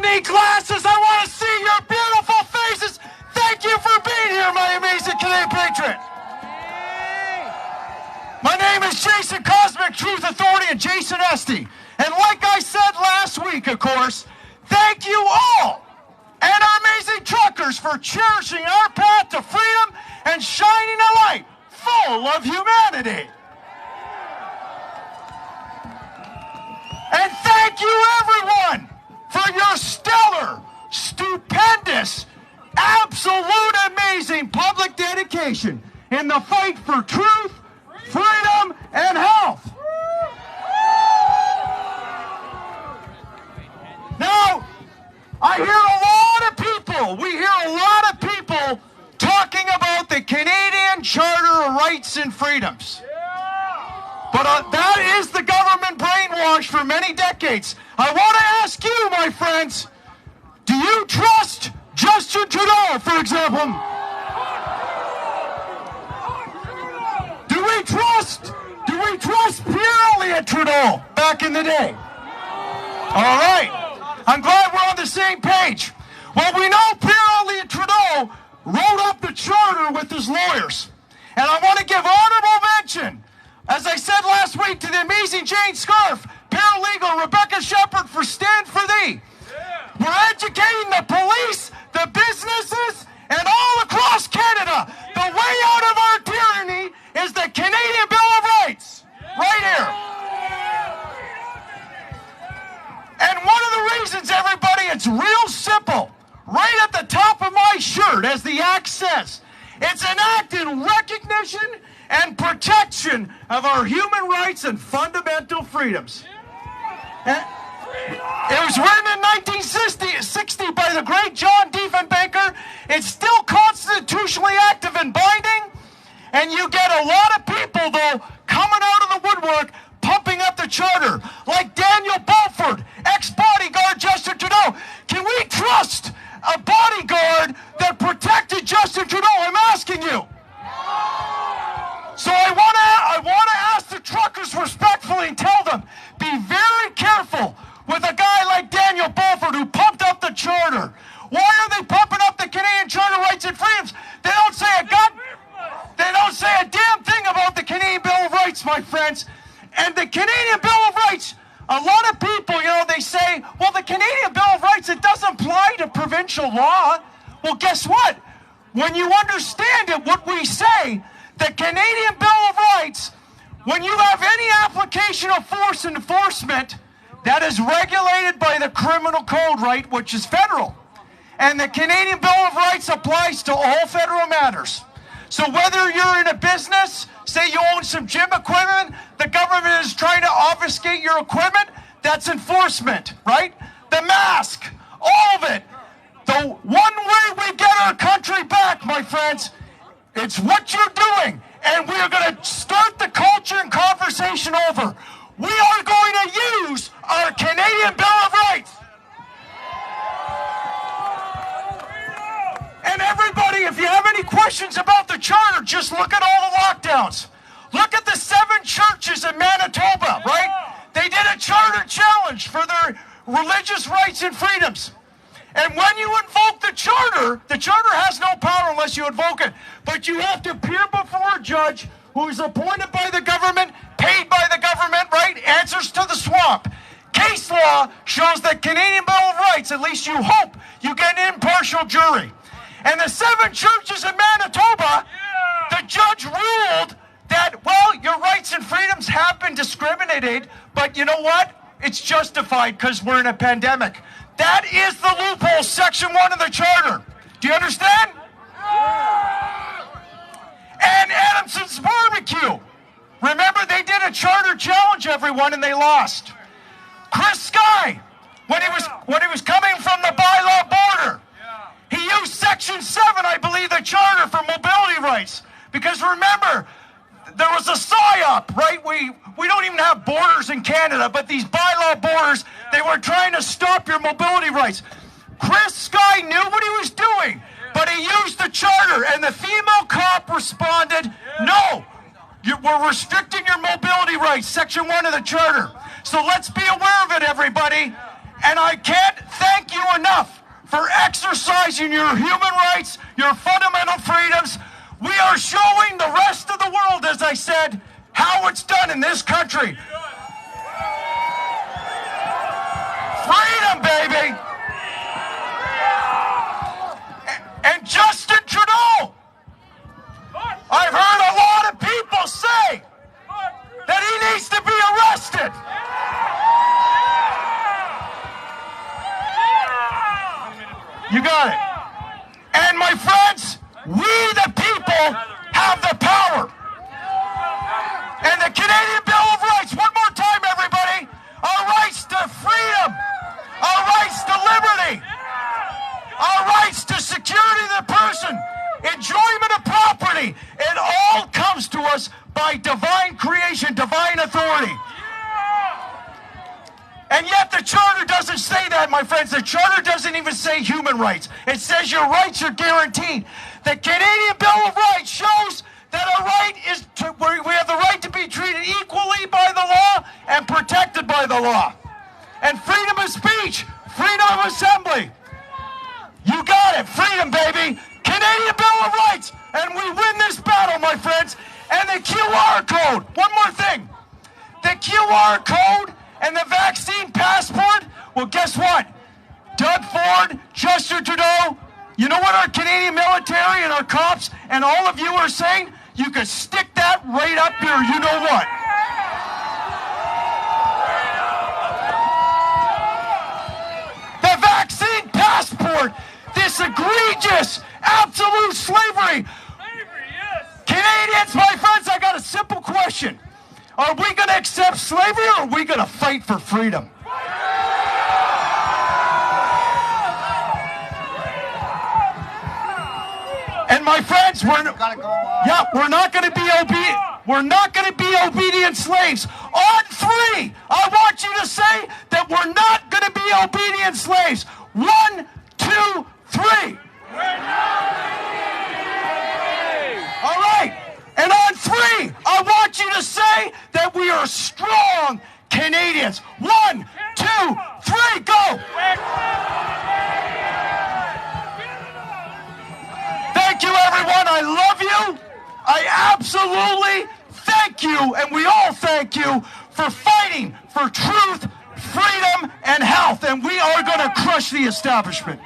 don't need glasses. I want to see your beautiful faces. Thank you for being here, my amazing Canadian patriot. My name is Jason Cosmic Truth Authority and Jason Esty. And like I said last week, of course, thank you all and our amazing truckers for cherishing our path to freedom and shining a light full of humanity. And thank you, everyone, for your stellar, stupendous, absolute amazing public dedication in the fight for truth, freedom, and health. Now, I hear we hear a lot of people talking about the Canadian Charter of Rights and Freedoms. But that is the government brainwash for many decades. I want to ask you, my friends, do you trust Justin Trudeau, for example? Do we trust Pierre Trudeau back in the day? All right. I'm glad we're on the same page. Well, we know Pierre Trudeau wrote up the charter with his lawyers. And I want to give honorable mention, as I said last week, to the amazing Jane Scarf, paralegal Rebecca Shepherd for Stand For Thee. We're educating the police, the businesses, and all across Canada. The way out of our tyranny is the Canadian Bill of Rights. Right here. And one of the reasons, everybody, it's real simple. Right at the top of my shirt, as the act says, it's an act in recognition and protection of our human rights and fundamental freedoms. It was written in 1960 by the great John Diefenbaker. It's still constitutionally active and binding. And you get a lot of people, though, coming out of the woodwork, pumping up the charter, like Daniel Beaufort, ex-bodyguard Justin Trudeau. Can we trust a bodyguard that protected Justin Trudeau? I'm asking you. So I want to ask the truckers respectfully and tell them, be very careful with a guy like Daniel Beaufort who pumped up the charter. Why are they pumping up the Canadian Charter of Rights and Freedoms? They don't say a damn thing about the Canadian Bill of Rights, my friends. And the Canadian Bill of Rights, a lot of people, they say, well, the Canadian Bill of Rights, it doesn't apply to provincial law. Well, guess what? When you understand it, what we say, the Canadian Bill of Rights, when you have any application of force enforcement, that is regulated by the Criminal Code, right, which is federal. And the Canadian Bill of Rights applies to all federal matters. So whether you're in a business, say you own some gym equipment, the government is trying to obfuscate your equipment, that's enforcement, right? The mask, all of it. The one way we get our country back, my friends, it's what you're doing. And we are going to start the culture and conversation over. We are going to use our Canadian Bill of Rights. And everybody, if you have any questions about the charter, just look at all the lockdowns. Look at the 7 churches in Manitoba, right? They did a charter challenge for their religious rights and freedoms. And when you invoke the charter has no power unless you invoke it. But you have to appear before a judge who is appointed by the government, paid by the government, right? Answers to the swamp. Case law shows that Canadian Bill of Rights, at least you hope, you get an impartial jury. And the 7 churches in Manitoba, the judge ruled that, well, your rights and freedoms have been discriminated, but you know what? It's justified because we're in a pandemic. That is the loophole, Section 1 of the Charter. Do you understand? And Adamson's Barbecue. Remember, they did a charter challenge, everyone, and they lost. Chris Sky, when he was coming from the bylaw border, he used Section 7, I believe, the Charter for mobility rights. Because remember, there was a PSYOP, right? We don't even have borders in Canada, but these bylaw borders, they were trying to stop your mobility rights. Chris Sky knew what he was doing, but he used the charter, and the female cop responded, no, we're restricting your mobility rights, Section 1 of the Charter. So let's be aware of it, everybody. And I can't thank you enough for exercising your human rights, your fundamental freedoms. We are showing the rest of the world, as I said, how it's done in this country. Freedom, baby. And Justin Trudeau, I've heard a lot of people say that he needs to be arrested. You got it. And my friends, we the people have the power. And the Canadian Bill of Rights, one more time everybody, our rights to freedom, our rights to liberty, our rights to security of the person, enjoyment of property, it all comes to us by divine creation, divine authority. And yet the Charter doesn't say that, my friends. The Charter doesn't even say human rights. It says your rights are guaranteed. The Canadian Bill of Rights shows that our right is to, we have the right to be treated equally by the law and protected by the law. And freedom of speech, freedom of assembly. You got it, freedom, baby. Canadian Bill of Rights. And we win this battle, my friends. And the QR code, one more thing. The QR code and the vaccine passport, well, guess what? Doug Ford, Justin Trudeau, you know what our Canadian military and our cops and all of you are saying? You can stick that right up here, you know what? The vaccine passport, this egregious, absolute slavery. Canadians, my friends, I got a simple question. Are we going to accept slavery or are we going to fight for freedom? And my friends, we're not going to be obedient. We're not going to be obedient slaves. On three, I want you to say that we're not going to be obedient slaves. 1, 2, 3. All right. And on three, I want you to say that we are strong Canadians. 1, 2, 3, go! Thank you, everyone. I love you. I absolutely thank you, and we all thank you for fighting for truth, freedom, and health. And we are going to crush the establishment.